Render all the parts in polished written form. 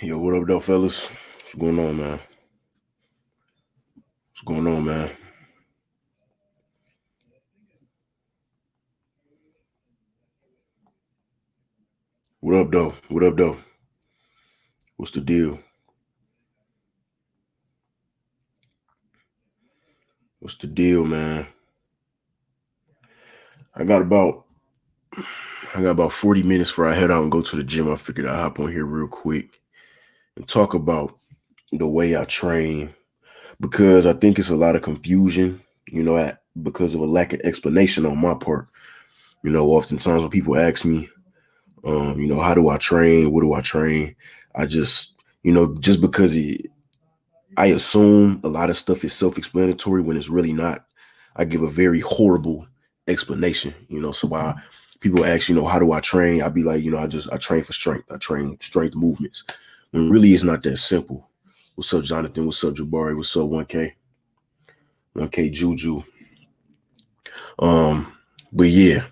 Yo, what up, though, fellas? What's going on, man? What's going on, man? What up, though? What up, though? What's the deal? What's the deal, man? I got about I got about 40 minutes before I head out and go to the gym. I figured I'd hop on here real quick and talk about the way I train because I think it's a lot of confusion, because of a lack of explanation on my part. Oftentimes when people ask me, how do I train? What do I train? I just, just because I assume a lot of stuff is self-explanatory when it's really not. I give a very horrible explanation, so why people ask, how do I train? I'd be like, I train for strength. I train strength movements. When really it's not that simple. What's up, Jonathan? What's up, Jabari? What's up, 1K? 1K Juju. But yeah.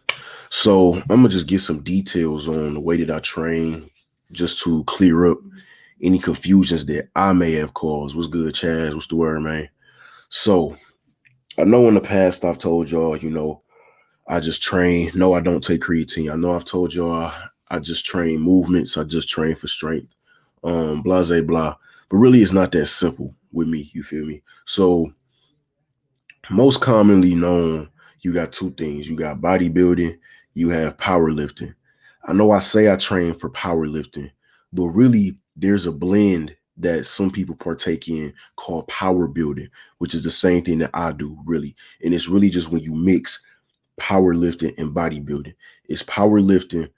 So I'm gonna just get some details on the way that I train just to clear up any confusions that I may have caused. What's good, Chaz? What's the word, man? So I know in the past I've told y'all, I just train. No, I don't take creatine. I know I've told y'all I just train movements. I just train for strength. Blase blah. But really it's not that simple with me, you feel me? So most commonly known, you got two things. You got bodybuilding, you have powerlifting. I know I say I train for powerlifting, but really there's a blend that some people partake in called power building, which is the same thing that I do, really. And it's really just when you mix powerlifting and bodybuilding. It's powerlifting,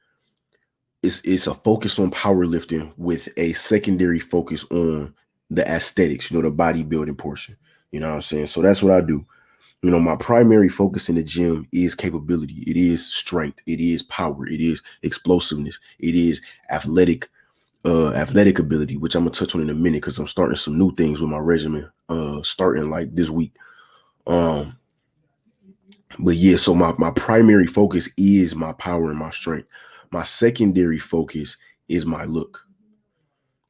it's a focus on powerlifting with a secondary focus on the aesthetics, the bodybuilding portion. You know what I'm saying? So that's what I do. My primary focus in the gym is capability. It is strength. It is power. It is explosiveness. It is athletic ability, which I'm gonna touch on in a minute because I'm starting some new things with my regimen, starting like this week. Um, but yeah, so my primary focus is my power and my strength. My secondary focus is my look.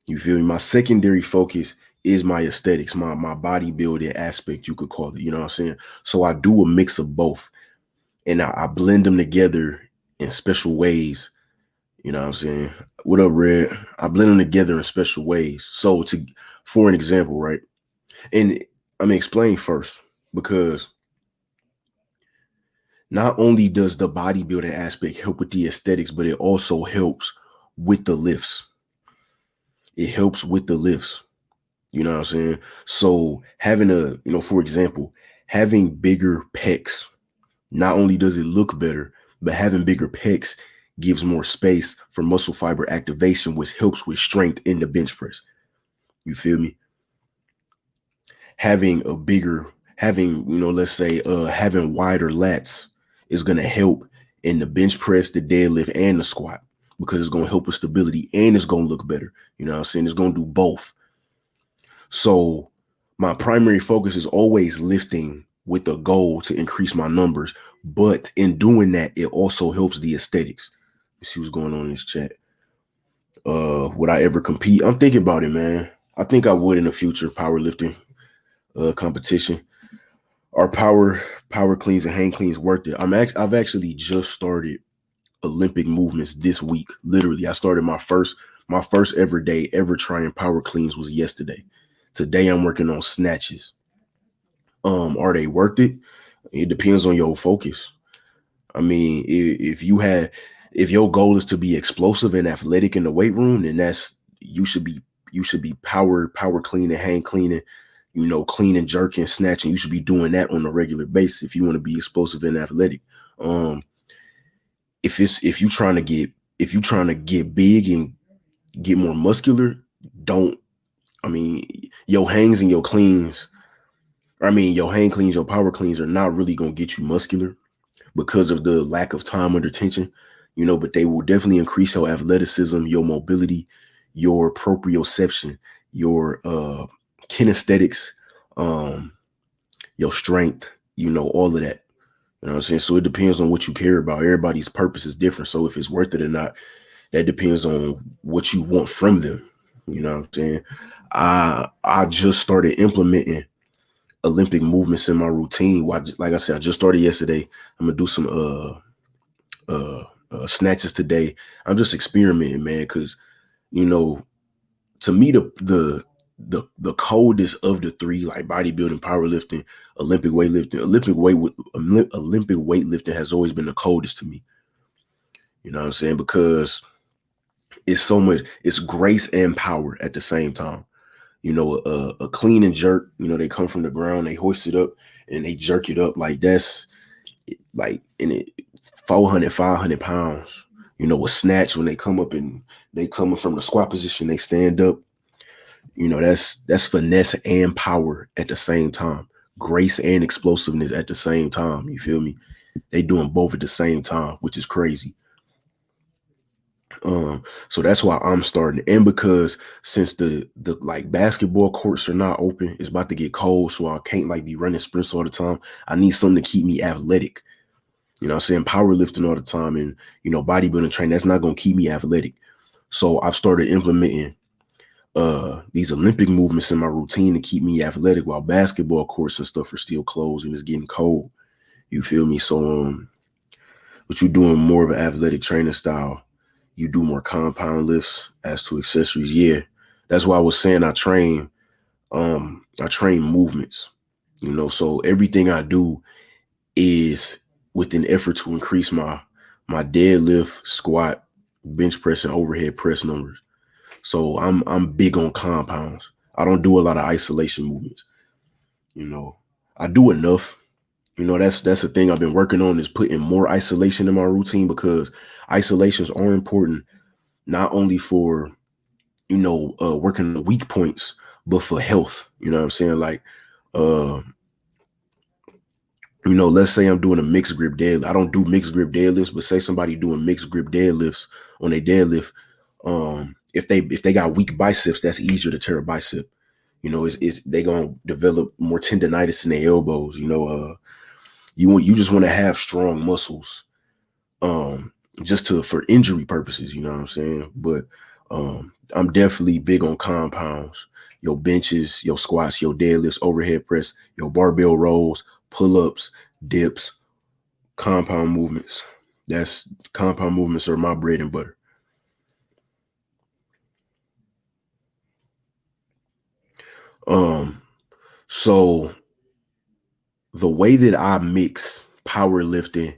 You feel me? My secondary focus is my aesthetics, my bodybuilding aspect, you could call it. You know what I'm saying? So I do a mix of both, and I blend them together in special ways. You know what I'm saying? What up, Red? I blend them together in special ways. So for an example, right? And I'm gonna explain first because not only does the bodybuilding aspect help with the aesthetics, but it also helps with the lifts. It helps with the lifts. You know what I'm saying? So having for example, having bigger pecs, not only does it look better, but having bigger pecs gives more space for muscle fiber activation, which helps with strength in the bench press. You feel me? Let's say having wider lats is gonna help in the bench press, the deadlift, and the squat because it's gonna help with stability and it's gonna look better. You know what I'm saying? It's gonna do both. So my primary focus is always lifting with the goal to increase my numbers. But in doing that, it also helps the aesthetics. Let's see what's going on in this chat. Would I ever compete? I'm thinking about it, man. I think I would in the future, powerlifting competition. Are power cleans and hang cleans worth it? I've actually just started Olympic movements this week. Literally, I started my first ever day ever trying power cleans was yesterday. Today I'm working on snatches. Are they worth it? It depends on your focus. I mean, if your goal is to be explosive and athletic in the weight room, then you should be power cleaning, hang cleaning, clean and jerking, snatching. You should be doing that on a regular basis if you want to be explosive and athletic. If you're trying to get big and get more muscular, your hangs and your cleans. Your hang cleans, your power cleans are not really gonna get you muscular because of the lack of time under tension, but they will definitely increase your athleticism, your mobility, your proprioception, your kinesthetics, your strength, all of that. You know what I'm saying? So it depends on what you care about. Everybody's purpose is different. So if it's worth it or not, that depends on what you want from them. You know what I'm saying? I just started implementing Olympic movements in my routine. Like I said, I just started yesterday. I'm gonna do some snatches today. I'm just experimenting, man, because you know, to me the coldest of the three, like bodybuilding, powerlifting, Olympic weightlifting, Olympic weightlifting has always been the coldest to me. You know what I'm saying? Because it's so much, it's grace and power at the same time. You know, a clean and jerk, you know, they come from the ground, they hoist it up and they jerk it up. Like that's like in it 400, 500 pounds. You know, a snatch when they come up and they coming from the squat position, they stand up. You know, that's finesse and power at the same time. Grace and explosiveness at the same time. You feel me? They doing both at the same time, which is crazy. So that's why I'm starting. And because since the like basketball courts are not open, it's about to get cold. So I can't like be running sprints all the time. I need something to keep me athletic. You know what I'm saying? Powerlifting all the time and, you know, bodybuilding training, that's not going to keep me athletic. So I've started implementing these Olympic movements in my routine to keep me athletic while basketball courts and stuff are still closed and it's getting cold. You feel me? So but you're doing more of an athletic training style. You do more compound lifts as to accessories. Yeah. That's why I was saying I train movements, you know, so everything I do is with an effort to increase my deadlift, squat, bench press, and overhead press numbers. So I'm big on compounds. I don't do a lot of isolation movements. You know, I do enough. You know, that's the thing I've been working on is putting more isolation in my routine because isolations are important not only for, you know, working the weak points, but for health. You know what I'm saying? Like, uh, you know, let's say I'm doing a mixed grip deadlift. I don't do mixed grip deadlifts, but say somebody doing mixed grip deadlifts on a deadlift. If they got weak biceps, that's easier to tear a bicep. You know, is they gonna develop more tendonitis in their elbows. You know, you just want to have strong muscles, just for injury purposes. You know what I'm saying? But I'm definitely big on compounds. Your benches, your squats, your deadlifts, overhead press, your barbell rolls, pull-ups, dips, compound movements. That's compound movements are my bread and butter. Um, so the way that I mix powerlifting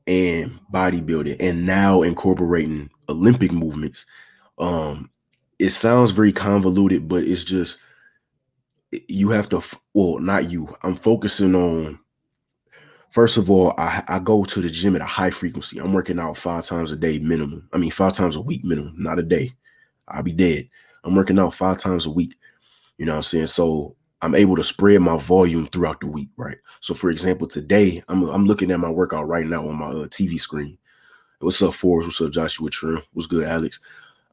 and bodybuilding and now incorporating Olympic movements, um, it sounds very convoluted, but it's just you have to, well, not you. I'm focusing on, first of all, I go to the gym at a high frequency. I'm working out 5 times a day minimum. I mean, 5 times a week minimum, not a day. I'll be dead. I'm working out 5 times a week. You know what I'm saying? So I'm able to spread my volume throughout the week, right? So for example, today I'm looking at my workout right now on my TV screen. What's up, Forrest? What's up, Joshua Trim? What's good, Alex?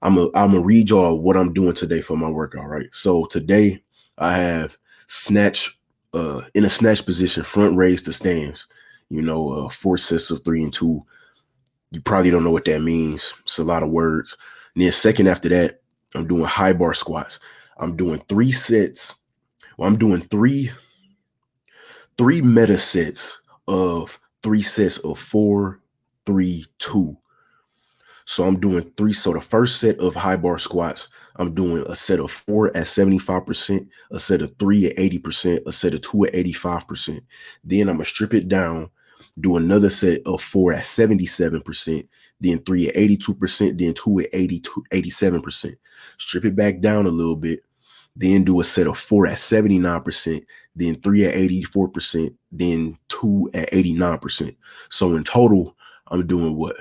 I'm a read y'all what I'm doing today for my workout, right? So today I have snatch in a snatch position, front raise to stands. You know, 4 sets of 3 and 2. You probably don't know what that means. It's a lot of words. And then second after that, I'm doing high bar squats. I'm doing 3 sets. Well, I'm doing three meta sets of 3 sets of 4, 3, 2. So I'm doing three. So the first set of high bar squats, I'm doing a set of 4 at 75%, a set of 3 at 80%, a set of 2 at 85%. Then I'm gonna strip it down, do another set of 4 at 77%, then 3 at 82%, then 2 at 87%. Strip it back down a little bit, then do a set of 4 at 79%, then 3 at 84%, then 2 at 89%. So in total, I'm doing what?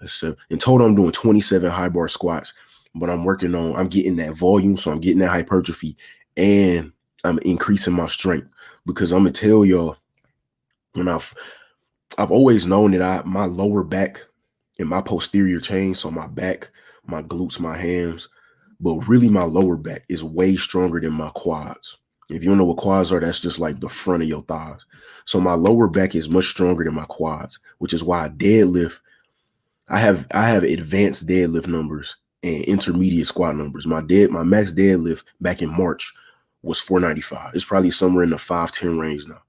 So in total, I'm doing 27 high bar squats, but I'm getting that volume. So I'm getting that hypertrophy and I'm increasing my strength because I'm going to tell y'all when I've always known that my lower back and my posterior chain, so my back, my glutes, my hams, but really my lower back is way stronger than my quads. If you don't know what quads are, that's just like the front of your thighs. So my lower back is much stronger than my quads, which is why I have advanced deadlift numbers and intermediate squat numbers. My max deadlift back in March was 495. It's probably somewhere in the 510 range now.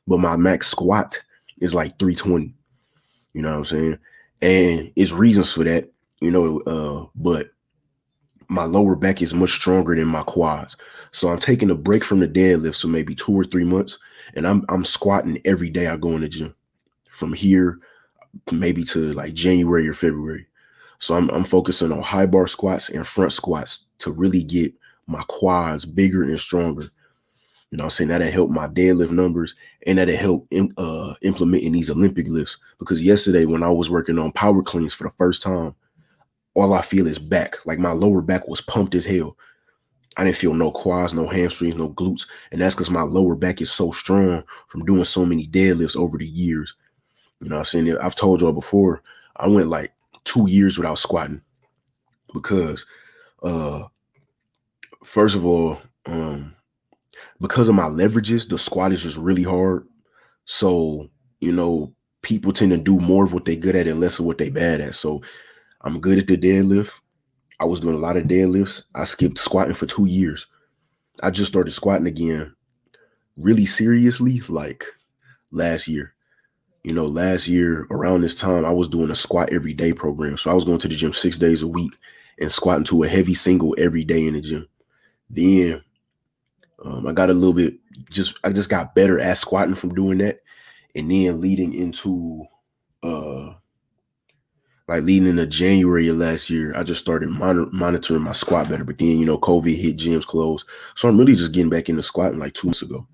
But my max squat is like 320. You know what I'm saying? And it's reasons for that, but my lower back is much stronger than my quads. So I'm taking a break from the deadlift, so maybe 2 or 3 months, and I'm squatting every day I go in the gym from here maybe to like January or February. So I'm focusing on high bar squats and front squats to really get my quads bigger and stronger. You know what I'm saying? That'll help my deadlift numbers, and that'll help implementing these Olympic lifts. Because yesterday when I was working on power cleans for the first time, all I feel is back. Like my lower back was pumped as hell. I didn't feel no quads, no hamstrings, no glutes. And that's because my lower back is so strong from doing so many deadlifts over the years. You know what I'm saying? I've told y'all before, I went like 2 years without squatting because first of all, because of my leverages, the squat is just really hard. So, people tend to do more of what they're good at and less of what they're bad at. So I'm good at the deadlift. I was doing a lot of deadlifts. I skipped squatting for 2 years. I just started squatting again really seriously like last year. Last year around this time, I was doing a squat every day program. So I was going to the gym 6 days a week and squatting to a heavy single every day in the gym. Then I got a little bit, I just got better at squatting from doing that. And then leading into January of last year, I just started monitoring my squat better. But then, COVID hit, gyms closed. So I'm really just getting back into squatting like 2 months ago.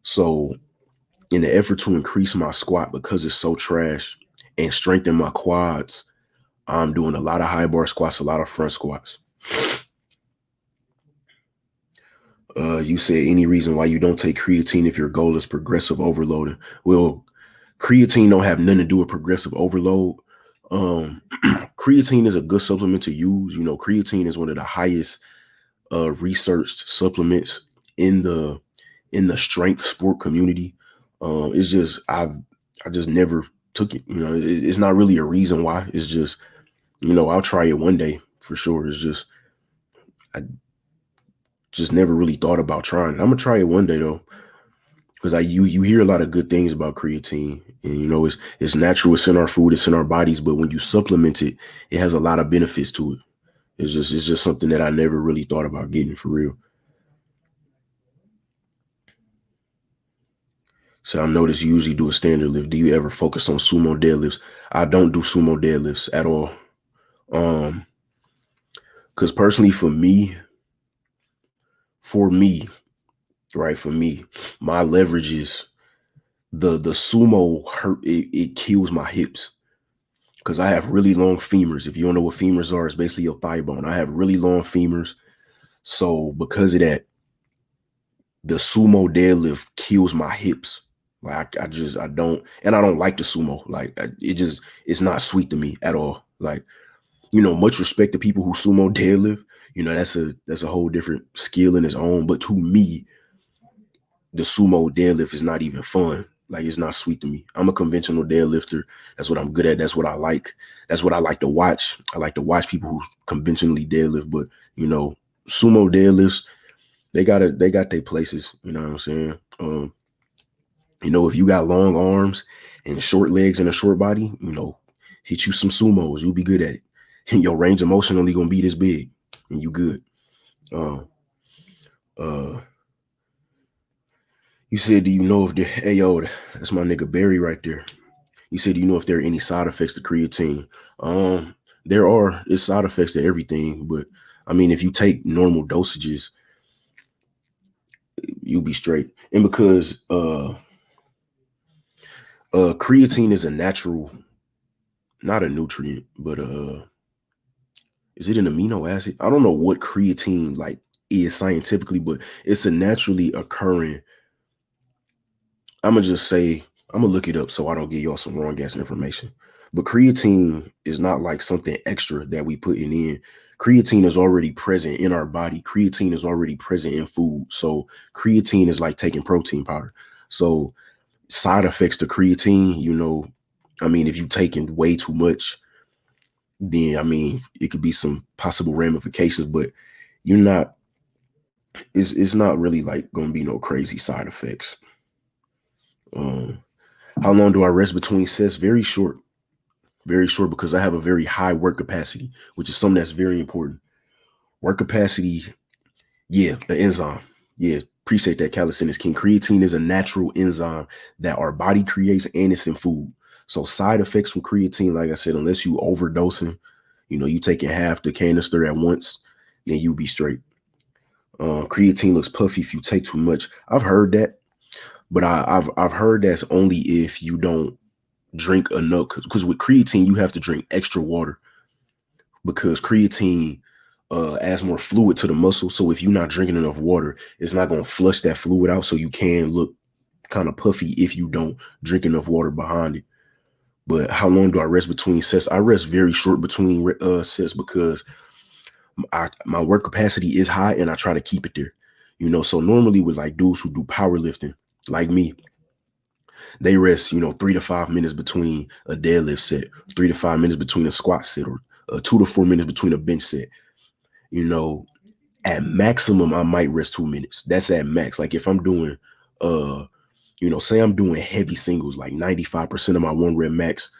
So in the effort to increase my squat because it's so trash and strengthen my quads, I'm doing a lot of high bar squats, a lot of front squats. You said any reason why you don't take creatine if your goal is progressive overloading? Well, creatine don't have nothing to do with progressive overload. Creatine is a good supplement to use. Creatine is one of the highest researched supplements in the strength sport community. It's just I just never took it. It's not really a reason why. It's just I'll try it one day for sure. It's just I just never really thought about trying it. I'm gonna try it one day though, because you hear a lot of good things about creatine, and it's natural. It's in our food. It's in our bodies. But when you supplement it, it has a lot of benefits to it. It's just something that I never really thought about getting for real. So I noticed you usually do a standard lift. Do you ever focus on sumo deadlifts? I don't do sumo deadlifts at all. Because personally for me, my leverage is the sumo hurt. It kills my hips because I have really long femurs. If you don't know what femurs are, it's basically your thigh bone. I have really long femurs. So because of that, the sumo deadlift kills my hips. Like I don't, and I don't like the sumo. Like it's not sweet to me at all. Like, much respect to people who sumo deadlift. That's a whole different skill in its own. But to me, the sumo deadlift is not even fun. Like, it's not sweet to me. I'm a conventional deadlifter. That's what I'm good at. That's what I like. That's what I like to watch. I like to watch people who conventionally deadlift. But sumo deadlifts, they got their places. You know what I'm saying? If you got long arms and short legs and a short body, hit you some sumos. You'll be good at it. And your range of motion only gonna be this big, and you good. You said, do you know if hey yo, that's my nigga Barry right there. You said, do you know if there are any side effects to creatine? There are. It's side effects to everything, but I mean, if you take normal dosages, you'll be straight. And because creatine is a natural, not a nutrient, but is it an amino acid? I don't know what creatine like is scientifically, but it's a naturally occurring. I'm gonna look it up so I don't give y'all some wrong ass information. But creatine is not like something extra that we putting in. Creatine is already present in our body. Creatine is already present in food. So creatine is like taking protein powder. So side effects to creatine, I mean, if you taking way too much, then I mean it could be some possible ramifications, but you're not. It's not really like gonna be no crazy side effects. Um, how long do I rest between sets? Very short because I have a very high work capacity, which is something that's very important. Work capacity, yeah, the enzyme. Yeah, appreciate that, calisthenics king. Creatine is a natural enzyme that our body creates and it's in food. So side effects from creatine, like I said, unless you overdosing, you taking half the canister at once, then you be straight. Creatine looks puffy if you take too much. I've heard that, but I've heard that's only if you don't drink enough. Because with creatine, you have to drink extra water because creatine adds more fluid to the muscle. So if you're not drinking enough water, it's not going to flush that fluid out. So you can look kind of puffy if you don't drink enough water behind it. But how long do I rest between sets? I rest very short between sets because my work capacity is high and I try to keep it there. So normally with like dudes who do powerlifting, like me, they rest, 3 to 5 minutes between a deadlift set, 3 to 5 minutes between a squat set, or 2 to 4 minutes between a bench set. You know, at maximum, I might rest 2 minutes. That's at max. Like if I'm doing, say I'm doing heavy singles, like 95% of my 1 rep max,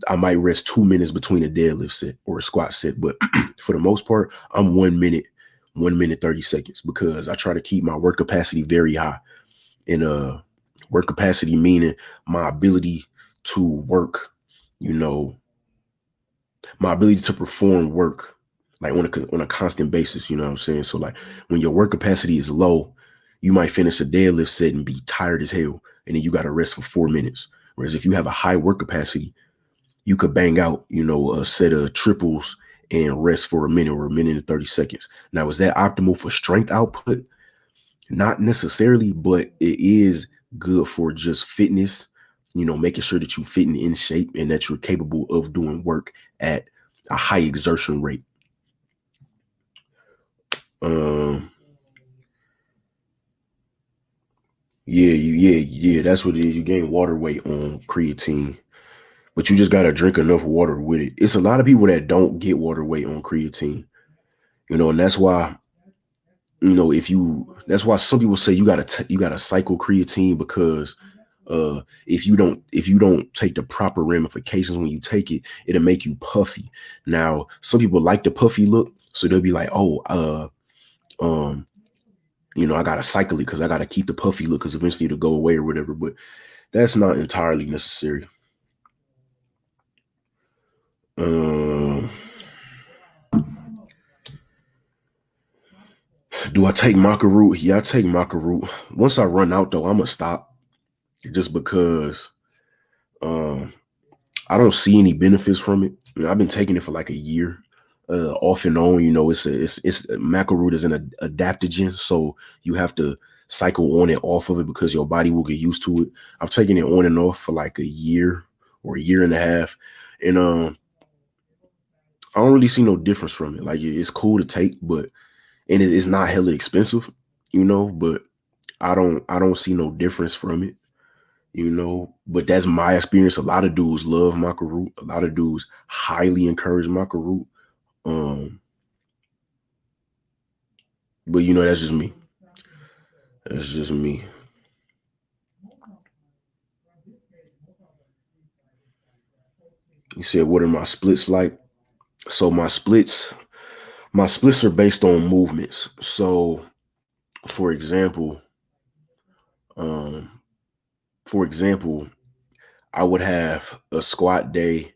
I might rest 2 minutes between a deadlift set or a squat set. But for the most part, I'm 1 minute, 1 minute, 30 seconds because I try to keep my work capacity very high. And work capacity meaning my ability to work, my ability to perform work like on a constant basis. You know what I'm saying? So like when your work capacity is low, you might finish a deadlift set and be tired as hell, and then you got to rest for 4 minutes. Whereas if you have a high work capacity, you could bang out, a set of triples and rest for a minute or a minute and 30 seconds. Now, is that optimal for strength output? Not necessarily, but it is good for just fitness, making sure that you're fitting in shape and that you're capable of doing work at a high exertion rate. Yeah, that's what it is. You gain water weight on creatine, but you just gotta drink enough water with it. It's a lot of people that don't get water weight on creatine, and that's why, that's why some people say you gotta cycle creatine because if you don't take the proper ramifications when you take it, it'll make you puffy. Now, some people like the puffy look, so they'll be like, oh, I gotta cycle it because I gotta keep the puffy look because eventually it'll go away or whatever. But that's not entirely necessary. Um, do I take maca root? Yeah, I take maca root. Once I run out though, I'm gonna stop just because um I don't see any benefits from it. I've been taking it for like a year, off and on. It's maca root is an adaptogen, so you have to cycle on and off of it because your body will get used to it. I've taken it on and off for like a year or a year and a half, and I don't really see no difference from it. Like it's cool to take, but and it's not hella expensive, But I don't see no difference from it. But that's my experience. A lot of dudes love maca root. A lot of dudes highly encourage maca root. But that's just me. That's just me. You said, what are my splits like? So my splits are based on movements. So for example, um, for example, I would have a squat day,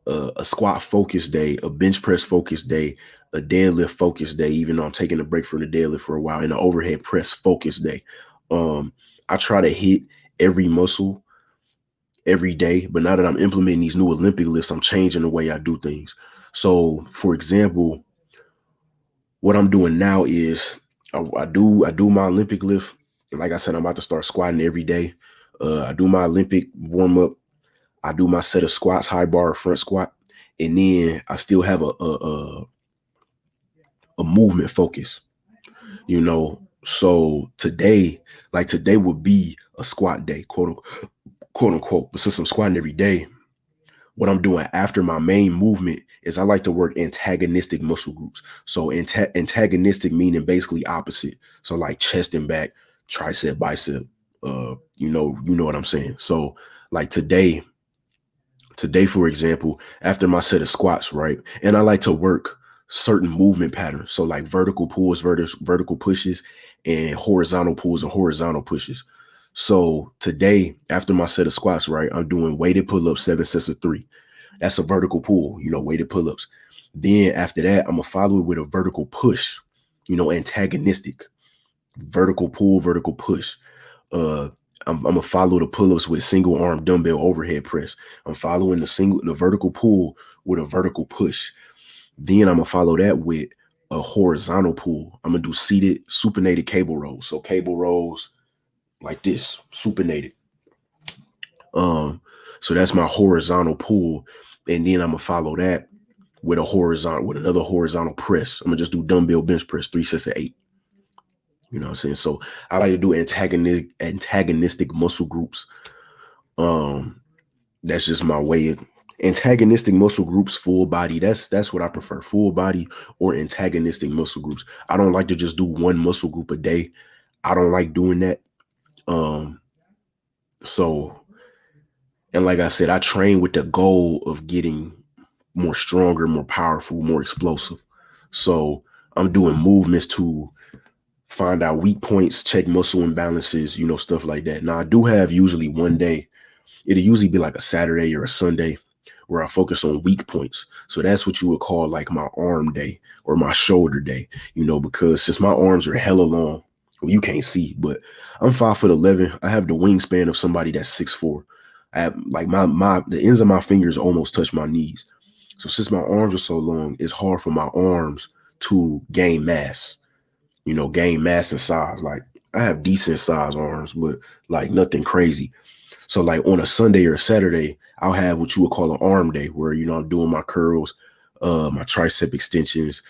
a squat focus day, a bench press focus day, a deadlift focus day, even though I'm taking a break from the deadlift for a while, and an overhead press focus day. I try to hit every muscle every day, but now that I'm implementing these new Olympic lifts, I'm changing the way I do things. So, for example, what I'm doing now is I do my Olympic lift. Like I said, I'm about to start squatting every day. I do my Olympic warm up. I do my set of squats, high bar, front squat, and then I still have a movement focus. So today would be a squat day, quote unquote. But since I'm squatting every day, What I'm doing after my main movement is I like to work antagonistic muscle groups. So antagonistic meaning basically opposite. So like chest and back, tricep, bicep. You know what I'm saying. So like today, for example, after my set of squats, right? And I like to work certain movement patterns. So like vertical pulls, vertical pushes, and horizontal pulls and horizontal pushes. So today, after my set of squats, right, I'm doing weighted pull-ups, 7 sets of 3. That's a vertical pull, weighted pull-ups. Then after that, I'm gonna follow it with a vertical push, antagonistic. Vertical pull, vertical push. Uh, I'm gonna follow the pull-ups with single arm dumbbell overhead press. I'm following the vertical pull with a vertical push. Then I'm gonna follow that with a horizontal pull. I'm gonna do seated supinated cable rolls. So cable rolls like this, supinated. So that's my horizontal pull, and then I'm gonna follow that with another horizontal press. I'm gonna just do dumbbell bench press, 3 sets of 8. You know what I'm saying? So I like to do antagonistic muscle groups. That's just my way. Antagonistic muscle groups, full body. That's what I prefer. Full body or antagonistic muscle groups. I don't like to just do one muscle group a day. I don't like doing that. So, and like I said, I train with the goal of getting more stronger, more powerful, more explosive. So I'm doing movements to find out weak points, check muscle imbalances, stuff like that. Now I do have usually one day, it'll usually be like a Saturday or a Sunday where I focus on weak points. So that's what you would call like my arm day or my shoulder day, because since my arms are hella long, well, you can't see, but I'm 5'11". I have the wingspan of somebody that's 6'4". I have like the ends of my fingers almost touch my knees. So since my arms are so long, it's hard for my arms to gain mass, gain mass and size. Like I have decent size arms, but like nothing crazy. So like on a Sunday or a Saturday, I'll have what you would call an arm day where, I'm doing my curls, my tricep extensions,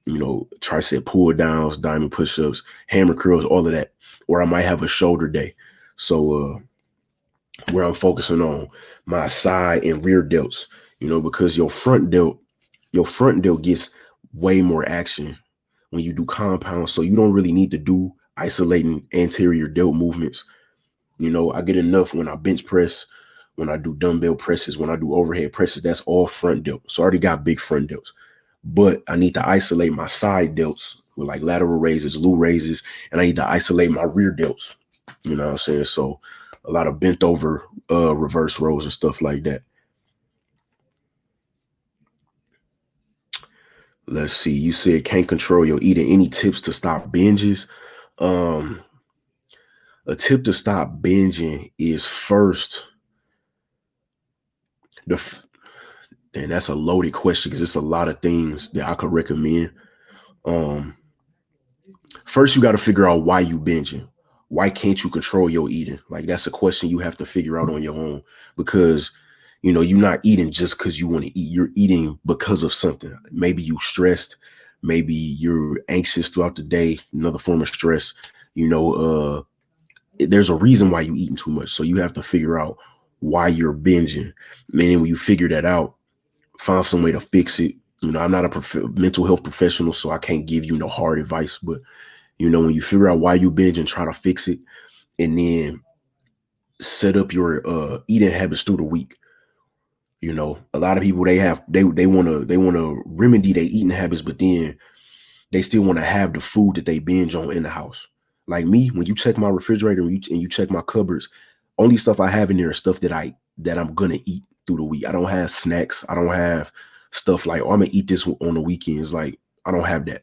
tricep pull downs, diamond push-ups, hammer curls, all of that. Or I might have a shoulder day. So where I'm focusing on my side and rear delts, because your front delt gets way more action when you do compounds. So you don't really need to do isolating anterior delt movements. I get enough when I bench press, when I do dumbbell presses, when I do overhead presses. That's all front delt. So I already got big front delts, but I need to isolate my side delts with like lateral raises, loop raises, and I need to isolate my rear delts. You know what I'm saying? So a lot of bent over reverse rows and stuff like that. Let's see. You said can't control your eating. Any tips to stop binges? A tip to stop binging is first and that's a loaded question because it's a lot of things that I could recommend. First, you got to figure out why you binging. Why can't you control your eating? Like that's a question you have to figure out on your own because you're not eating just because you want to eat. You're eating because of something. Maybe you stressed. Maybe you're anxious throughout the day. Another form of stress. There's a reason why you eating too much. So you have to figure out why you're binging. Meaning when you figure that out, find some way to fix it. I'm not a mental health professional, so I can't give you no hard advice. But when you figure out why you binge and try to fix it, and then set up your eating habits through the week. A lot of people they want to remedy their eating habits, but then they still want to have the food that they binge on in the house. Like me, when you check my refrigerator and you check my cupboards, only stuff I have in there is stuff that I'm gonna eat through the week. I don't have snacks. I don't have stuff like, oh, I'm gonna eat this on the weekends. Like I don't have that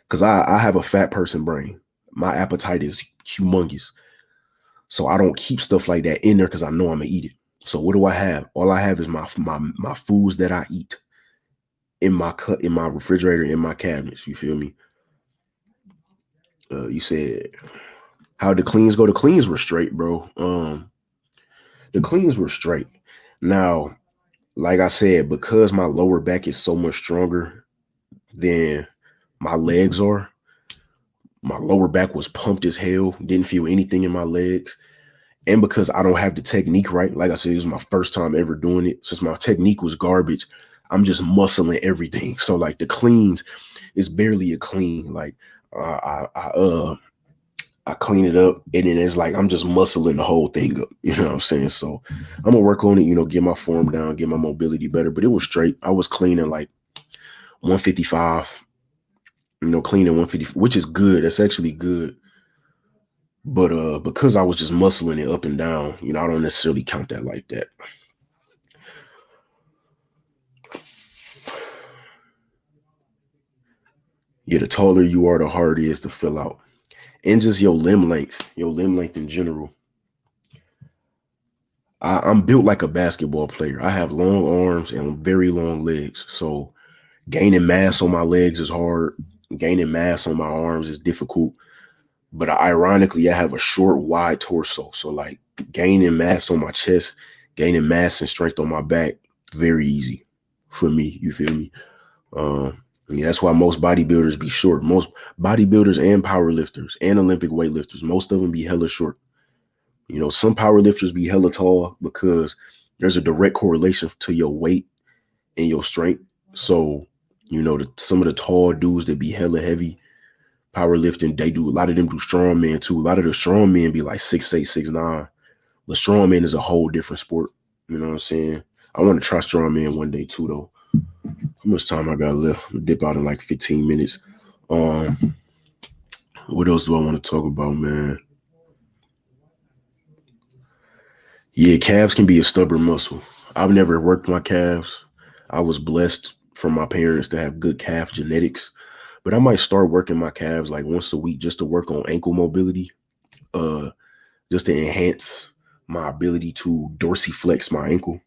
because I have a fat person brain. My appetite is humongous, so I don't keep stuff like that in there because I know I'm gonna eat it. So what do I have? All I have is my foods that I eat in my refrigerator, in my cabinets. You feel me? You said how the cleans go? The cleans were straight, bro. The cleans were straight. Now, like I said, because my lower back is so much stronger than my legs are, my lower back was pumped as hell. Didn't feel anything in my legs. And because I don't have the technique right, like I said, it was my first time ever doing it. Since my technique was garbage, I'm just muscling everything. So like the cleans is barely a clean. Like I clean it up, and then it's like I'm just muscling the whole thing up. You know what I'm saying? So I'm gonna work on it. Get my form down, get my mobility better. But it was straight. I was cleaning like 155. Cleaning 150, which is good. That's actually good. But because I was just muscling it up and down, I don't necessarily count that like that. Yeah, the taller you are, the harder it is to fill out. And just your limb length in general. I'm built like a basketball player. I have long arms and very long legs. So gaining mass on my legs is hard. Gaining mass on my arms is difficult. But ironically, I have a short, wide torso. So like gaining mass on my chest, gaining mass and strength on my back, very easy for me. You feel me? Yeah, that's why most bodybuilders be short. Most bodybuilders and powerlifters and Olympic weightlifters, most of them be hella short. Some powerlifters be hella tall because there's a direct correlation to your weight and your strength. So, some of the tall dudes that be hella heavy powerlifting, a lot of them do strongman too. A lot of the strongmen be like 6'8", 6'9". The strongman is a whole different sport. You know what I'm saying? I want to try strongman one day too, though. How much time I got left? I'll dip out in like 15 minutes. What else do I want to talk about, man? Yeah, calves can be a stubborn muscle. I've never worked my calves. I was blessed from my parents to have good calf genetics, but I might start working my calves like once a week just to work on ankle mobility, just to enhance my ability to dorsiflex my ankle.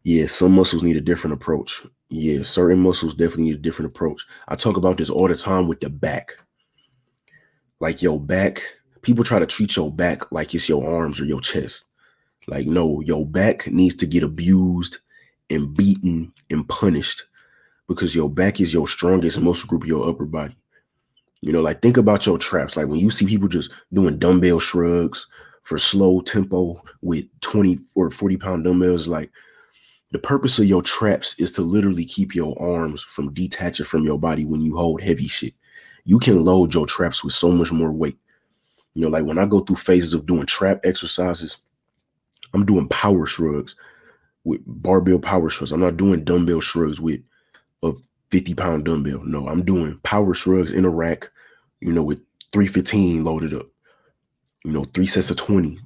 Yeah, some muscles need a different approach. Yeah, certain muscles definitely need a different approach. I talk about this all the time with the back. Like your back, people try to treat your back like it's your arms or your chest. Like, no, your back needs to get abused and beaten and punished because your back is your strongest muscle group of your upper body. Like think about your traps. Like when you see people just doing dumbbell shrugs for slow tempo with 20 or 40-pound dumbbells, like the purpose of your traps is to literally keep your arms from detaching from your body when you hold heavy shit. You can load your traps with so much more weight. Like when I go through phases of doing trap exercises, I'm doing power shrugs with barbell power shrugs. I'm not doing dumbbell shrugs with a 50-pound dumbbell. No, I'm doing power shrugs in a rack, with 315 loaded up, 3 sets of 20,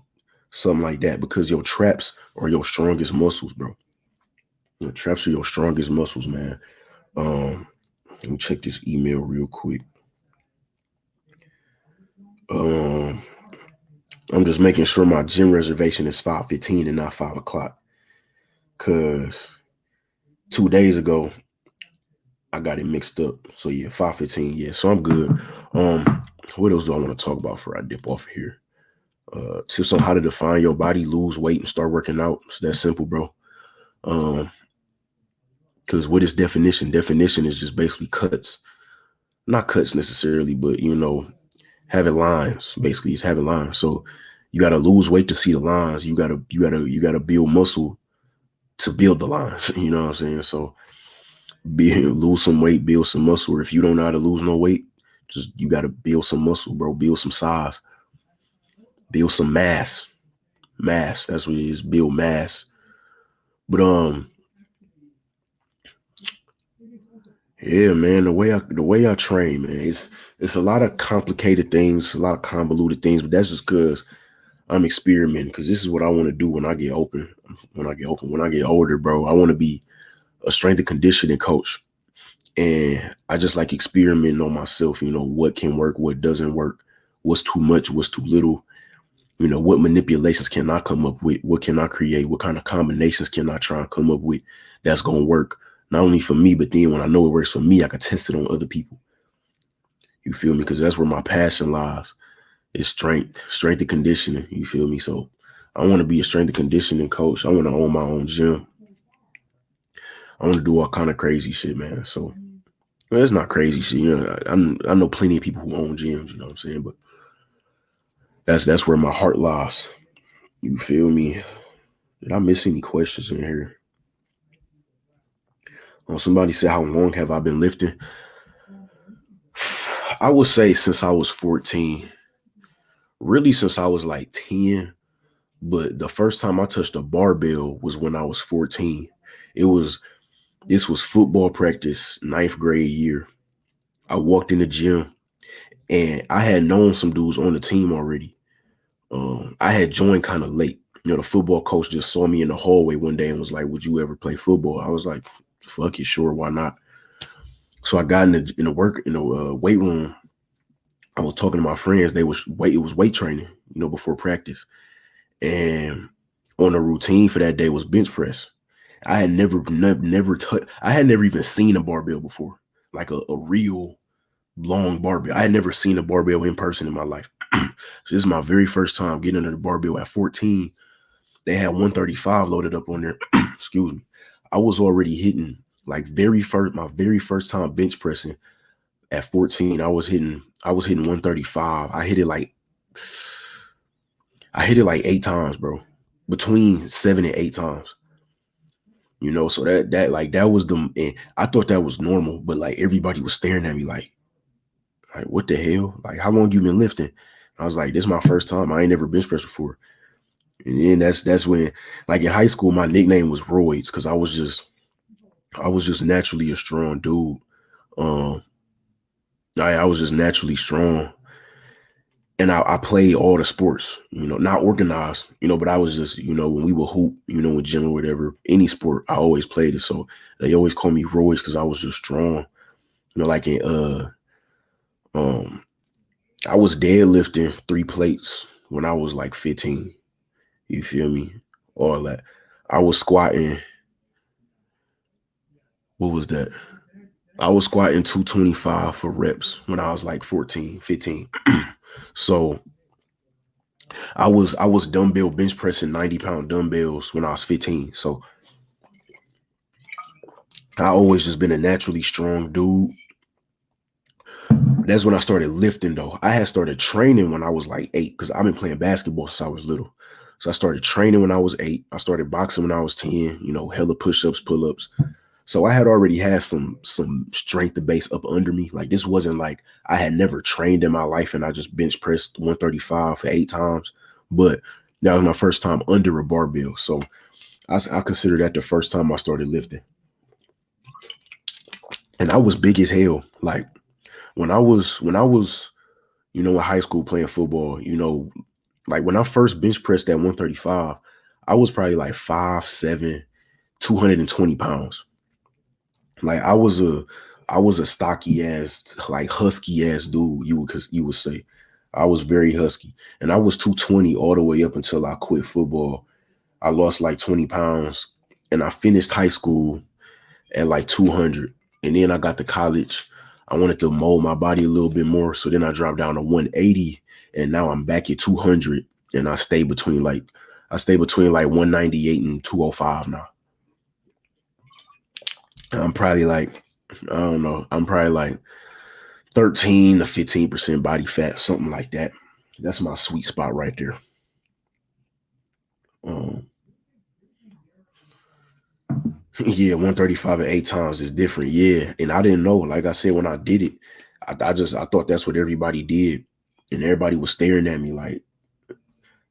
something like that, because your traps are your strongest muscles, bro. Your traps are your strongest muscles, man. Let me check this email real quick. I'm just making sure my gym reservation is 5:15 and not 5 o'clock. Cause 2 days ago, I got it mixed up. So yeah, 5:15. Yeah, so I'm good. What else do I want to talk about before I dip off of here? Tips on how to define your body, lose weight, and start working out. So that's simple, bro. Because what is definition? Definition is just basically cuts. Not cuts necessarily, but having lines. Basically, it's having lines. So you gotta lose weight to see the lines. You gotta build muscle to build the lines. You know what I'm saying? So lose some weight, build some muscle. Or if you don't know how to lose no weight, just you gotta build some muscle, bro. Build some size. Build some mass. Mass. That's what it is. Build mass. But yeah, man, the way I train, man, it's a lot of complicated things, a lot of convoluted things, but that's just because I'm experimenting, because this is what I want to do when I get older, bro. I want to be a strength and conditioning coach. And I just like experimenting on myself, what can work, what doesn't work, what's too much, what's too little, what manipulations can I come up with, what can I create, what kind of combinations can I try and come up with that's going to work, not only for me, but then when I know it works for me, I can test it on other people. You feel me? Because that's where my passion lies. Is strength and conditioning. You feel me? So I want to be a strength and conditioning coach. I want to own my own gym. I want to do all kind of crazy shit, man. So well, it's not crazy shit. I know plenty of people who own gyms. You know what I'm saying? But that's where my heart lies. You feel me? Did I miss any questions in here? Somebody said, how long have I been lifting? I would say since I was 14, really since I was like 10. But the first time I touched a barbell was when I was 14. This was football practice, ninth grade year. I walked in the gym and I had known some dudes on the team already. I had joined kind of late. The football coach just saw me in the hallway one day and was like, "Would you ever play football?" I was like, "Fuck it, sure, why not?" So I got in the weight room. I was talking to my friends. It was weight training, before practice, and on the routine for that day was bench press. I had I had never even seen a barbell before, like a real long barbell. I had never seen a barbell in person in my life. So this is my very first time getting under the barbell at 14. They had 135 loaded up on there. Excuse me. I was already hitting my very first time bench pressing at 14. I was hitting 135. I hit it like 8 times, bro. Between 7 and 8 times. So that was and I thought that was normal, but like everybody was staring at me like what the hell? Like how long you been lifting? I was like, this is my first time. I ain't never bench pressed before. And then that's when, like in high school, my nickname was Roids because I was just naturally a strong dude. Um, I was just naturally strong, and I played all the sports. Not organized. But I was just when we would hoop, in gym or whatever, any sport, I always played it. So they always call me Roids because I was just strong. Like in I was deadlifting 3 plates when I was like 15. You feel me? All that. I was squatting. What was that? I was squatting 225 for reps when I was like 14, 15. So I was dumbbell bench pressing 90-pound dumbbells when I was 15. So I always just been a naturally strong dude. That's when I started lifting though. I had started training when I was like 8 because I've been playing basketball since I was little. So I started training when I was 8. I started boxing when I was 10, hella push-ups, pull-ups. So I had already had some strength to base up under me. Like this wasn't like I had never trained in my life and I just bench pressed 135 for 8 times. But that was my first time under a barbell. So I consider that the first time I started lifting. And I was big as hell. Like when I was in high school playing football, like when I first bench pressed at 135, I was probably like 5'7", 220 pounds. Like I was a stocky ass, like husky ass dude. You would say I was very husky, and I was 220 all the way up until I quit football. I lost like 20 pounds, and I finished high school at like 200, and then I got to college. I wanted to mold my body a little bit more, so then I dropped down to 180, and now I'm back at 200, and I stay between like 198 and 205 now. I'm probably like, I don't know. I'm probably like 13 to 15% body fat, something like that. That's my sweet spot right there. Um, yeah, 135 and 8 times is different. Yeah. And I didn't know, like I said, when I did it, I thought that's what everybody did. And everybody was staring at me like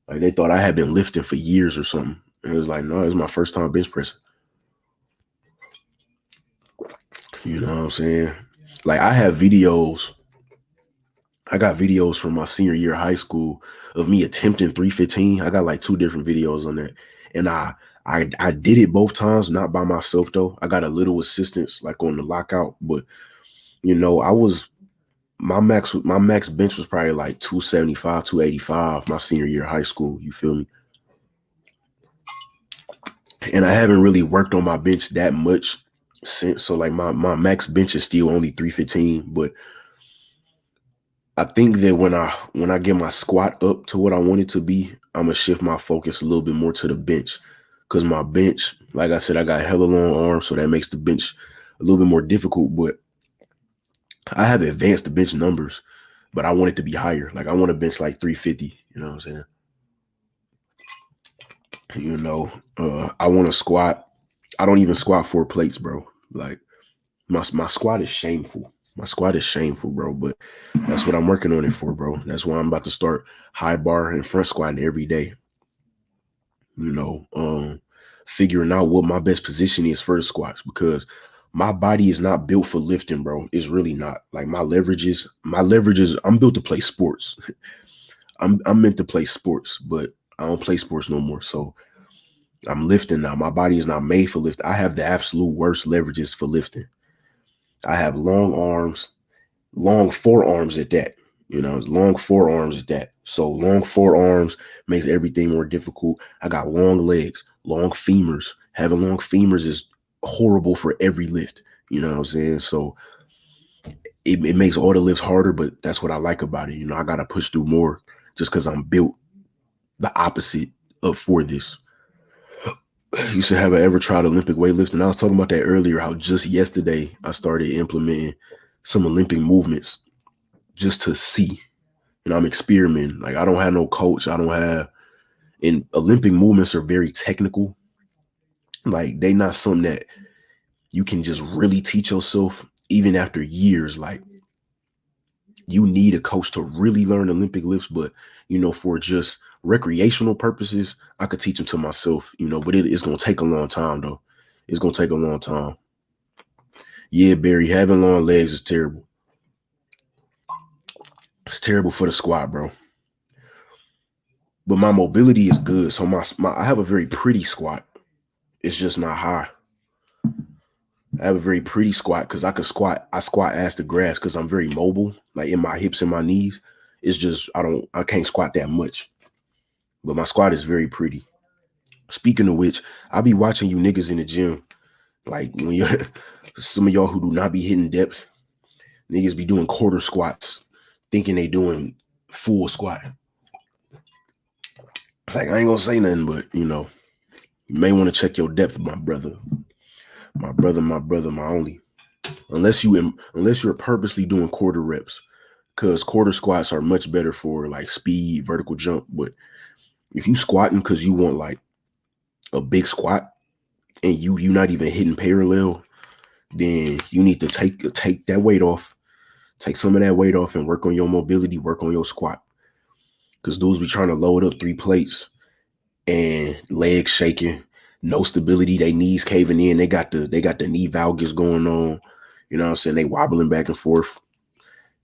they thought I had been lifting for years or something. And it was like, no, it's my first time bench pressing. You know what I'm saying? Like I got videos from my senior year of high school of me attempting 315. I got like 2 different videos on that. And I did it both times, not by myself though. I got a little assistance like on the lockout, but I was my max bench was probably like 275, 285 my senior year of high school. You feel me? And I haven't really worked on my bench that much since. So like my max bench is still only 315, but I think that when I get my squat up to what I want it to be, I'm gonna shift my focus a little bit more to the bench. Cause my bench, like I said, I got hella long arms, so that makes the bench a little bit more difficult. But I have advanced the bench numbers, but I want it to be higher. Like I want to bench like 350. You know what I'm saying? You know, I want to squat. I don't even squat 4 plates, bro. Like my squat is shameful. My squat is shameful, bro. But that's what I'm working on it for, bro. That's why I'm about to start high bar and front squatting every day. You know, figuring out what my best position is for the squats, because my body is not built for lifting, bro. It's really not. Like my leverages, I'm built to play sports. I'm meant to play sports, but I don't play sports no more. So I'm lifting now. My body is not made for lift. I have the absolute worst leverages for lifting. I have long arms, long forearms at that. You know, long forearms at that. So long forearms makes everything more difficult. I got long legs, long femurs. Having long femurs is horrible for every lift. You know what I'm saying? So it makes all the lifts harder, but that's what I like about it. You know, I got to push through more just because I'm built the opposite of for this. You should have ever tried Olympic weightlifting. I was talking about that earlier, how just yesterday I started implementing some Olympic movements just to see. You know, I'm experimenting. Like I don't have no coach. I don't have, and Olympic movements are very technical. Like they not something that you can just really teach yourself even after years. Like you need a coach to really learn Olympic lifts, but you know, for just recreational purposes, I could teach them to myself, you know, but it's gonna take a long time though. It's gonna take a long time. Yeah, Barry, having long legs is terrible. It's terrible for the squat, bro. But my mobility is good. So I have a very pretty squat. It's just not high. I have a very pretty squat because I squat ass to grass because I'm very mobile, like in my hips and my knees. It's just I can't squat that much. But my squat is very pretty. Speaking of which, I be watching you niggas in the gym. Like when you some of y'all who do not be hitting depth, niggas be doing quarter squats, thinking they doing full squat. Like I ain't gonna say nothing, but you know, you may want to check your depth, my brother. My brother, my only. Unless you're purposely doing quarter reps, because quarter squats are much better for like speed, vertical jump. But if you squatting because you want like a big squat and you not even hitting parallel, then you need to take that weight off, take some of that weight off and work on your mobility, work on your squat. Because dudes be trying to load up 3 plates and legs shaking, no stability, they knees caving in, they got the knee valgus going on. You know what I'm saying? They wobbling back and forth.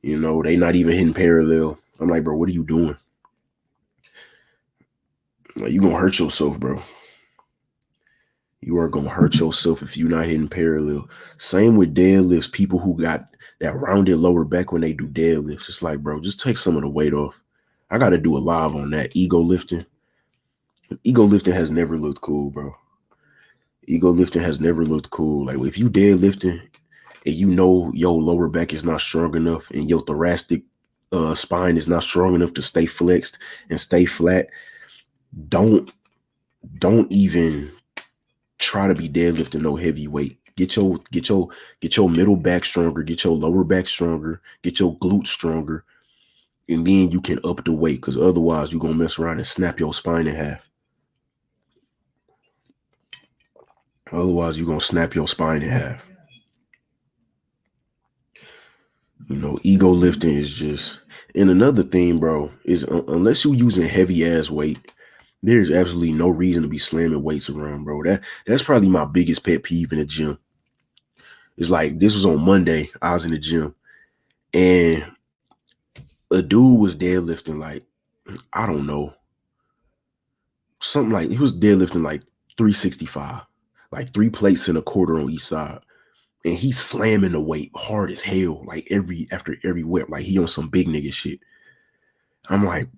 You know, they not even hitting parallel. I'm like, bro, what are you doing? Like, you gonna hurt yourself, bro. You are gonna hurt yourself if you're not hitting parallel. Same with deadlifts. People who got that rounded lower back when they do deadlifts, it's like, bro, just take some of the weight off. I got to do a live on that. Ego lifting. Ego lifting has never looked cool, bro. Ego lifting has never looked cool. Like if you deadlifting and you know your lower back is not strong enough and your thoracic spine is not strong enough to stay flexed and stay flat, don't even try to be deadlifting no heavy weight. Get your middle back stronger, get your lower back stronger, get your glutes stronger, and then you can up the weight, because otherwise you're gonna mess around and snap your spine in half. Otherwise, you're gonna snap your spine in half. You know, ego lifting is just, and another thing, bro, is unless you're using heavy ass weight, there's absolutely no reason to be slamming weights around, bro. That's probably my biggest pet peeve in the gym. It's like this was on Monday. I was in the gym and a dude was deadlifting like, I don't know, something like he was deadlifting like 365, like 3 plates and a quarter on each side. And he's slamming the weight hard as hell, like after every whip, like he on some big nigga shit. I'm like,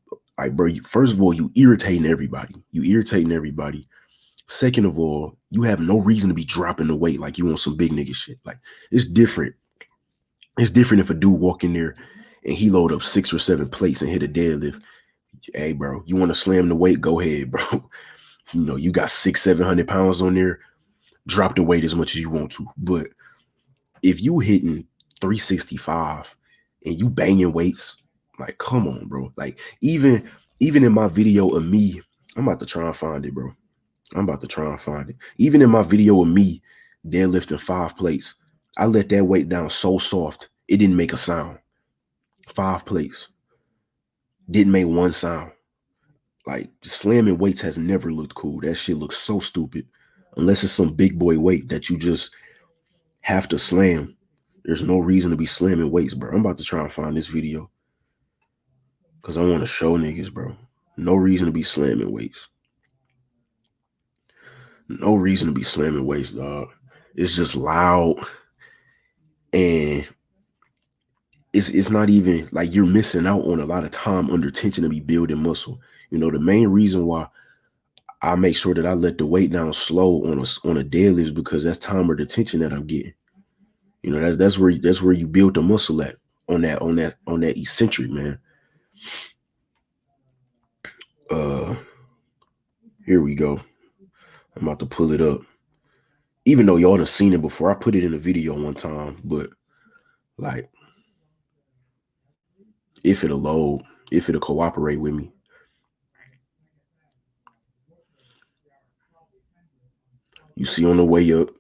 bro, first of all, you irritating everybody. You irritating everybody. Second of all, you have no reason to be dropping the weight like you on some big nigga shit. Like it's different. It's different if a dude walk in there and he load up 6 or 7 plates and hit a deadlift. Hey, bro, you want to slam the weight? Go ahead, bro. You know, you got 600-700 pounds on there. Drop the weight as much as you want to. But if you hitting 365 and you banging weights, like, come on, bro. Like, even in my video of me, I'm about to try and find it, bro. I'm about to try and find it. Even in my video of me deadlifting 5 plates, I let that weight down so soft, it didn't make a sound. 5 plates. Didn't make one sound. Like, slamming weights has never looked cool. That shit looks so stupid. Unless it's some big boy weight that you just have to slam. There's no reason to be slamming weights, bro. I'm about to try and find this video. Because I want to show niggas, bro. No reason to be slamming weights. No reason to be slamming weights, dog. It's just loud. And it's not even like you're missing out on a lot of time under tension to be building muscle. You know, the main reason why I make sure that I let the weight down slow on a deadlift is because that's time under tension that I'm getting. You know, that's where you build the muscle at on that eccentric, man. Here we go. I'm about to pull it up. Even though y'all done seen it before, I put it in a video one time, but like if it'll load, if it'll cooperate with me. You see on the way up,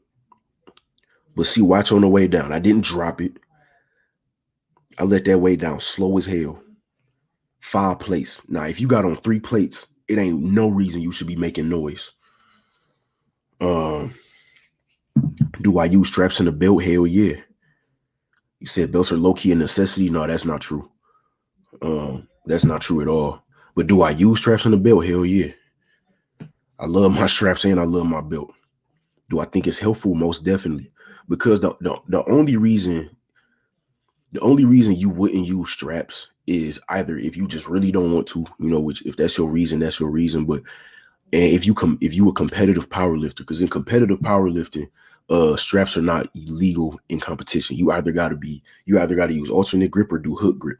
but see, watch on the way down. I didn't drop it. I let that weight down slow as hell. 5 plates. Now, if you got on 3 plates, it ain't no reason you should be making noise. Do I use straps in the belt? Hell yeah. You said belts are low-key a necessity? No, that's not true. That's not true at all. But do I use straps in the belt? Hell yeah. I love my straps and I love my belt. Do I think it's helpful? Most definitely. Because the only reason you wouldn't use straps is either if you just really don't want to, you know, which if that's your reason, that's your reason. But and if you a competitive power lifter, because in competitive powerlifting, straps are not illegal in competition. You either got to use alternate grip or do hook grip.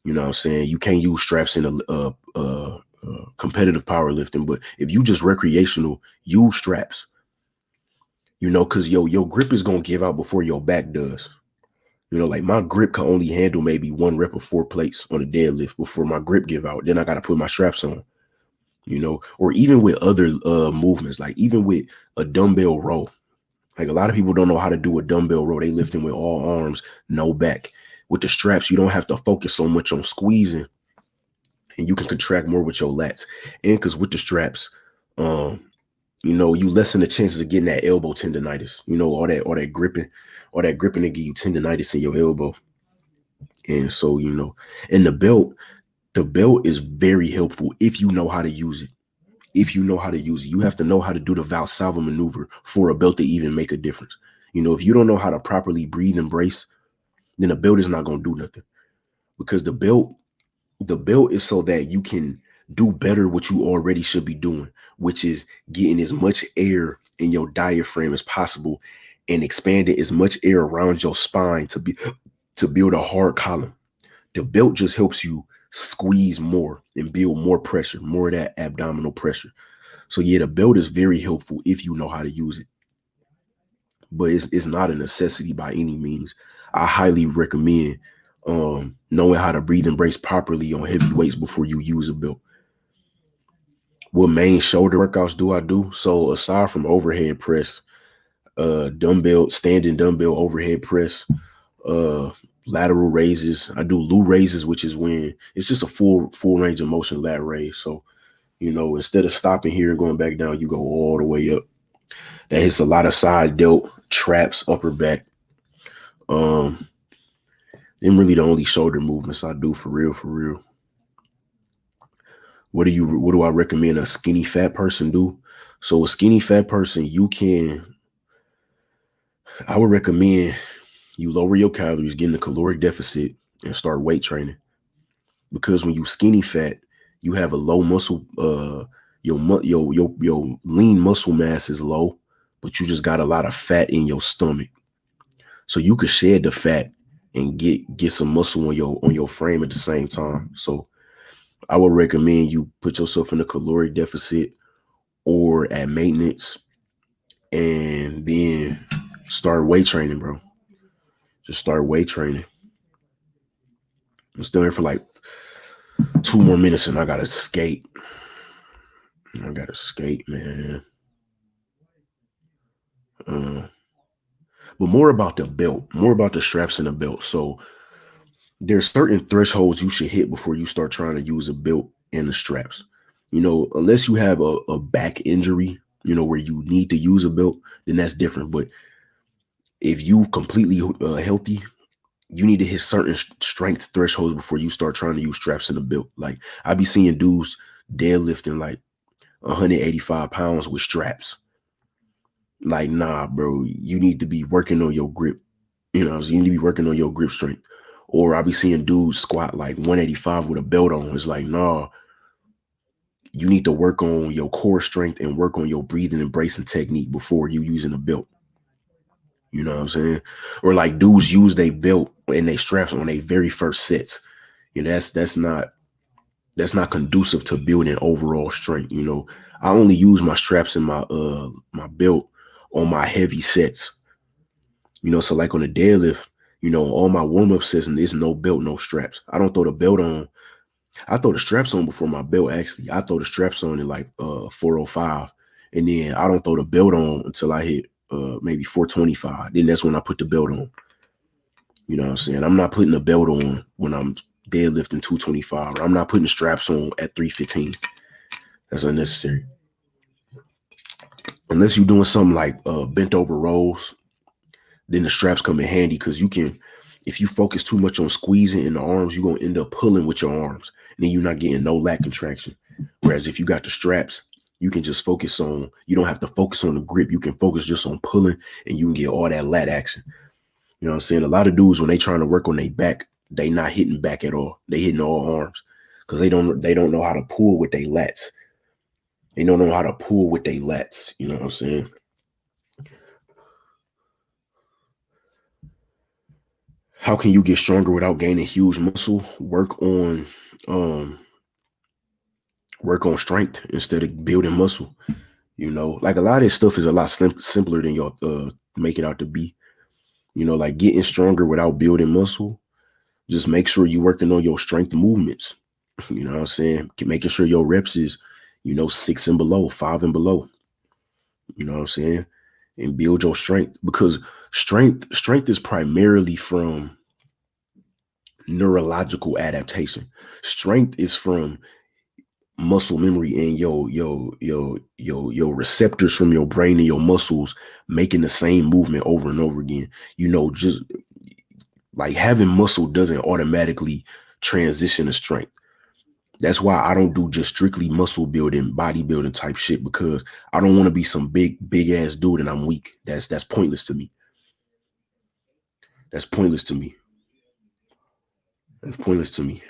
You know what I'm saying? You can't use straps in a competitive powerlifting, but if you just recreational, use straps. You know, because your grip is gonna give out before your back does. You know, like my grip can only handle maybe 1 rep of 4 plates on a deadlift before my grip give out. Then I got to put my straps on. You know, or even with other movements, like even with a dumbbell row. Like a lot of people don't know how to do a dumbbell row. They lifting with all arms, no back. With the straps, you don't have to focus so much on squeezing, and you can contract more with your lats. And because with the straps, you know, you lessen the chances of getting that elbow tendonitis. You know, all that gripping to give you tendonitis in your elbow. And so, you know, and the belt is very helpful if you know how to use it. If you know how to use it, you have to know how to do the Valsalva maneuver for a belt to even make a difference. You know, if you don't know how to properly breathe and brace, then the belt is not going to do nothing, because the belt is so that you can do better what you already should be doing, which is getting as much air in your diaphragm as possible and expanding as much air around your spine to build a hard column. The belt just helps you squeeze more and build more pressure, more of that abdominal pressure. So yeah, the belt is very helpful if you know how to use it, but it's not a necessity by any means. I highly recommend knowing how to breathe and brace properly on heavy weights before you use a belt. What main shoulder workouts do I do? So aside from overhead press, standing dumbbell overhead press, lateral raises, I do Lou raises, which is when it's just a full range of motion lat raise. So, you know, instead of stopping here and going back down, you go all the way up. That hits a lot of side delt, traps, upper back. Them really the only shoulder movements I do for real. What do I recommend a skinny fat person do? So a skinny fat person, I would recommend you lower your calories, get in a caloric deficit, and start weight training. Because when you skinny fat, you have a low muscle, your lean muscle mass is low, but you just got a lot of fat in your stomach. So you could shed the fat and get some muscle on your frame at the same time. So I would recommend you put yourself in a caloric deficit or at maintenance, and then start weight training, bro. Just start weight training. I'm still here for like 2 more minutes and I gotta skate. I gotta skate, man. But more about the belt, more about the straps in the belt. So there's certain thresholds you should hit before you start trying to use a belt and the straps. Unless you have a back injury, where you need to use a belt, then that's different. But if you completely healthy, you need to hit certain strength thresholds before you start trying to use straps in the belt. Like I be seeing dudes deadlifting like 185 pounds with straps. Like, nah, bro, you need to be working on your grip. So you need to be working on your grip strength. Or I be seeing dudes squat like 185 with a belt on. It's like, nah, you need to work on your core strength and work on your breathing and bracing technique before you using a belt. You know what I'm saying? Or like dudes use their belt and they straps on their very first sets. That's not conducive to building overall strength. I only use my straps and my belt on my heavy sets. So like on the deadlift, all my warm-up sets, and there's no belt, no straps. I don't throw the belt on. I throw the straps on before my belt, actually. I throw the straps on at like 405. And then I don't throw the belt on until I hit maybe 425. Then that's when I put the belt on. You know what I'm saying? I'm not putting the belt on when I'm deadlifting 225. Or I'm not putting the straps on at 315. That's unnecessary. Unless you're doing something like bent over rows, then the straps come in handy because if you focus too much on squeezing in the arms, you're going to end up pulling with your arms. And then you're not getting no lat contraction. Whereas if you got the straps, you can just you don't have to focus on the grip. You can focus just on pulling and you can get all that lat action. You know what I'm saying? A lot of dudes, when they trying to work on their back, they not hitting back at all. They hitting all arms because they don't know how to pull with their lats. They don't know how to pull with their lats. You know what I'm saying? How can you get stronger without gaining huge muscle? Work on strength instead of building muscle. Like a lot of this stuff is a lot simpler than y'all make it out to be. Like getting stronger without building muscle. Just make sure you're working on your strength movements. You know what I'm saying? Making sure your reps is, 6 and below, 5 and below. You know what I'm saying? And build your strength, because strength is primarily from neurological adaptation. Strength is from muscle memory and your receptors from your brain and your muscles making the same movement over and over again. Just like having muscle doesn't automatically transition to strength. That's why I don't do just strictly muscle building, bodybuilding type shit, because I don't want to be some big ass dude and I'm weak. That's pointless to me. That's pointless to me. That's pointless to me.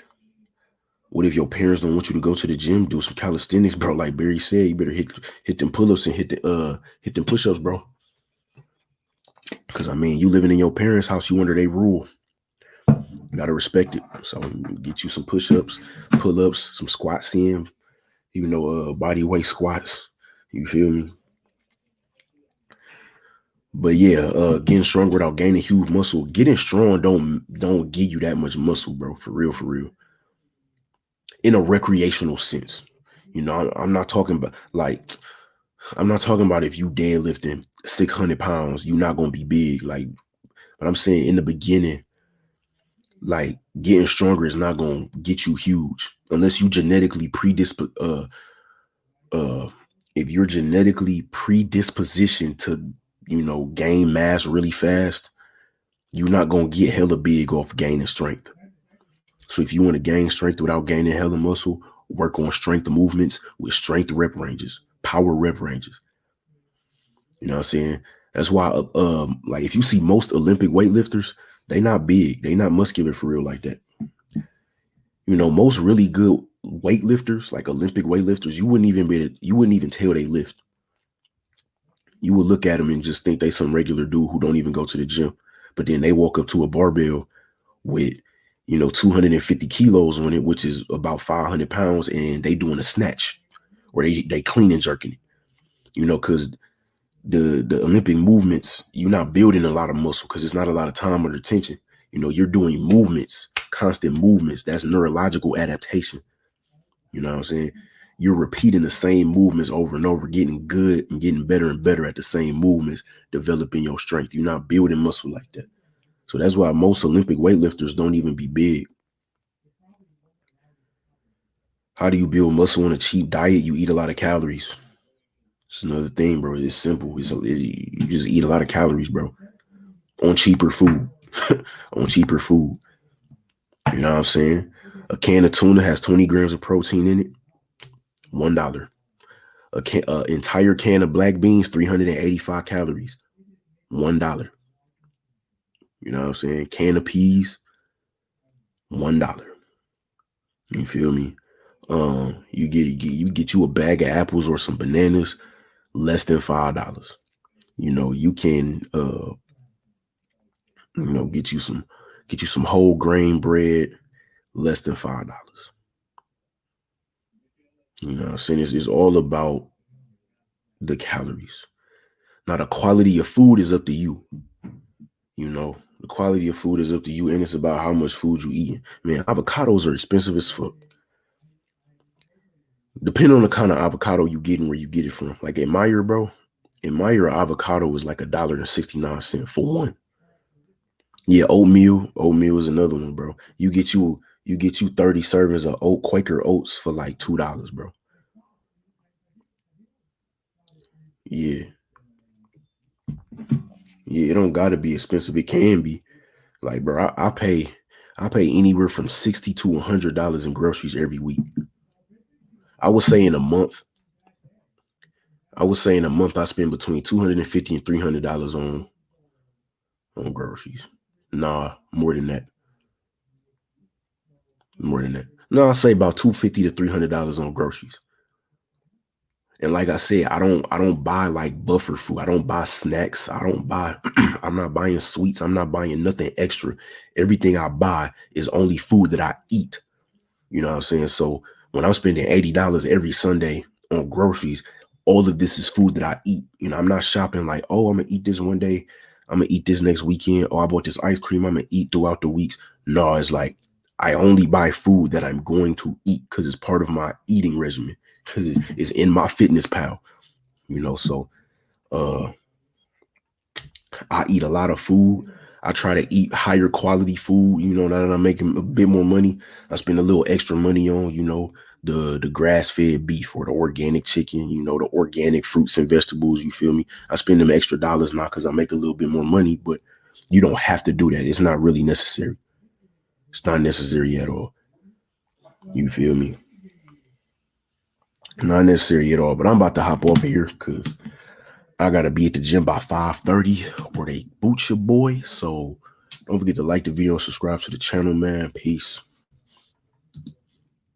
What if your parents don't want you to go to the gym, do some calisthenics, bro? Like Barry said, you better hit them pull-ups and hit them push-ups, bro. Because you living in your parents' house, you under their rule. You gotta respect it. So get you some push-ups, pull-ups, some squats in, body weight squats. You feel me? But yeah, getting strong without gaining huge muscle. Getting strong don't give you that much muscle, bro. For real, for real. In a recreational sense. I'm not talking about if you deadlifting 600 pounds, you're not gonna be big. But I'm saying in the beginning, like getting stronger is not gonna get you huge unless you genetically if you're genetically predispositioned to, gain mass really fast, you're not gonna get hella big off gaining strength. So if you want to gain strength without gaining hella muscle, work on strength movements with strength rep ranges, power rep ranges. You know what I'm saying? That's why, like if you see most Olympic weightlifters, they not big, they not muscular for real like that. Most really good weightlifters, like Olympic weightlifters, you wouldn't even tell they lift. You would look at them and just think they some regular dude who don't even go to the gym. But then they walk up to a barbell with 250 kilos on it, which is about 500 pounds, and they doing a snatch or they clean and jerking it, because the Olympic movements, you're not building a lot of muscle because it's not a lot of time under tension. You're doing movements, constant movements. That's neurological adaptation. You know what I'm saying? you're repeating the same movements over and over, getting good and getting better and better at the same movements, developing your strength. You're not building muscle like that. So that's why most Olympic weightlifters don't even be big. How do you build muscle on a cheap diet? You eat a lot of calories. It's another thing, bro. It's simple. You just eat a lot of calories, bro, on cheaper food. On cheaper food. You know what I'm saying? A can of tuna has 20 grams of protein in it. $1. A entire can of black beans, 385 calories. $1. You know what I'm saying? Can of peas, $1. You feel me? You get you a bag of apples or some bananas, less than $5. You know, you can get you some whole grain bread, less than $5. You know what I'm saying? It's all about the calories. Now the quality of food is up to you. You know, the quality of food is up to you, and it's about how much food you eat. Man, avocados are expensive as fuck. Depending on the kind of avocado you get and where you get it from. Like at Meyer, bro, in Meyer, avocado is like $1.69 for one. Yeah, oatmeal is another one, bro. You get you 30 servings of Quaker oats for like $2, bro. Yeah. Yeah, it don't gotta be expensive. It can be. Like, bro, I pay anywhere from $60 to $100 in groceries every week. I would say in a month, I spend between $250 and $300 on groceries. Nah, more than that. More than that. No, I say about $250 to $300 on groceries. And like I said, I don't buy like buffer food. I don't buy snacks. I'm not buying sweets. I'm not buying nothing extra. Everything I buy is only food that I eat. You know what I'm saying? So when I'm spending $80 every Sunday on groceries, all of this is food that I eat. You know, I'm not shopping like, oh, I'm gonna eat this one day, I'm gonna eat this next weekend. Oh, I bought this ice cream, I'm gonna eat throughout the weeks. No, it's like I only buy food that I'm going to eat because it's part of my eating regimen, because it's in my fitness pal. You know, so I eat a lot of food. I try to eat higher quality food. You know, now that I'm making a bit more money, I spend a little extra money on, the grass-fed beef or the organic chicken, the organic fruits and vegetables. You feel me? I spend them extra dollars now because I make a little bit more money, but you don't have to do that. It's not really necessary. It's not necessary at all. You feel me? Not necessary at all. But I'm about to hop off of here because I gotta be at the gym by 5:30 or they boot your boy. So don't forget to like the video and subscribe to the channel, man. Peace.